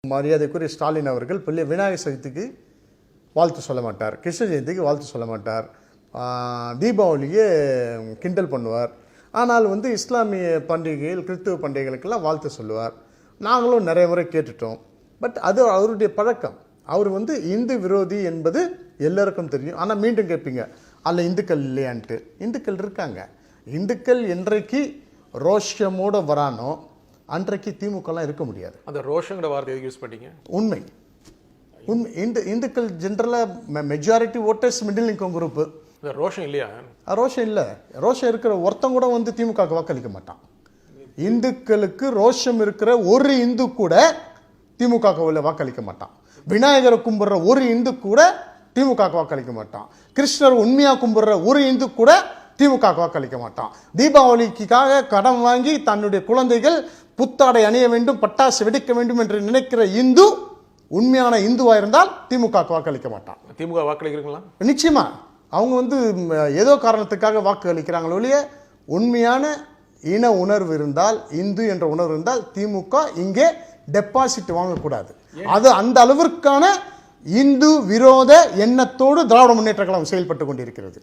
மரியாதைக்குரிய ஸ்டாலின் அவர்கள் பிள்ளை விநாயகர் சதுர்த்திக்கு வாழ்த்து சொல்ல மாட்டார், கிருஷ்ண ஜெயந்திக்கு வாழ்த்து சொல்ல மாட்டார், தீபாவளியே கிண்டல் பண்ணுவார். ஆனால் இஸ்லாமிய பண்டிகைகள் கிறிஸ்துவ பண்டிகைகளுக்கெல்லாம் வாழ்த்து சொல்லுவார். நாங்களும் நிறைய முறை கேட்டுட்டோம். பட் அது அவருடைய பழக்கம். அவர் இந்து விரோதி என்பது எல்லாருக்கும் தெரியும். ஆனால் மீண்டும் கேட்பீங்க, அதில் இந்துக்கள் இல்லையான்ட்டு. இந்துக்கள் இருக்காங்க. இந்துக்கள் என்றைக்கு ரோஷமோடு வரானோ அன்றைக்கு திமுகலாம் இருக்க முடியாது. அந்த ரோஷங்கிற வார்த்தை யூஸ் பண்ணிங்க. உண்மை உண்மை. இந்துக்கள் ஜென்ரலாக majority voters middle income group. ரோஷம் இல்லையா? ரோஷம் இல்லை. ரோஷம் இருக்கிற ஒருத்தம் கூட திமுகவுக்கு வாக்களிக்க மாட்டான். இந்துக்களுக்கு ரோஷம் இருக்கிற ஒரு இந்து கூட திமுகவுக்கு வாக்களிக்க மாட்டான். விநாயகரை கும்பிடுற ஒரு இந்து கூட திமுக வாக்களிக்க மாட்டான். கிருஷ்ணர் உண்மையா கும்பிடுற ஒரு இந்து கூட திமுக வாக்களிக்க மாட்டான். தீபாவளிக்காக கடன் வாங்கி தன்னுடைய குழந்தைகள் புத்தாடை அணிய வேண்டும், பட்டாசு வெடிக்க வேண்டும் என்று நினைக்கிற இந்து உண்மையான இந்துவா இருந்தால் திமுக வாக்களிக்க மாட்டான். திமுக வாக்களிக்கிறீங்களா? நிச்சயமா. அவங்க ஏதோ காரணத்துக்காக வாக்கு அளிக்கிறாங்களோ ஒழிய உண்மையான இன உணர்வு இருந்தால், இந்து என்ற உணர்வு இருந்தால் திமுக இங்கே டெபாசிட் வாங்கக்கூடாது. அது அந்த அளவிற்கான இந்து விரோத எண்ணத்தோடு திராவிட முன்னேற்ற கழகம் செயல்பட்டு கொண்டிருக்கிறது.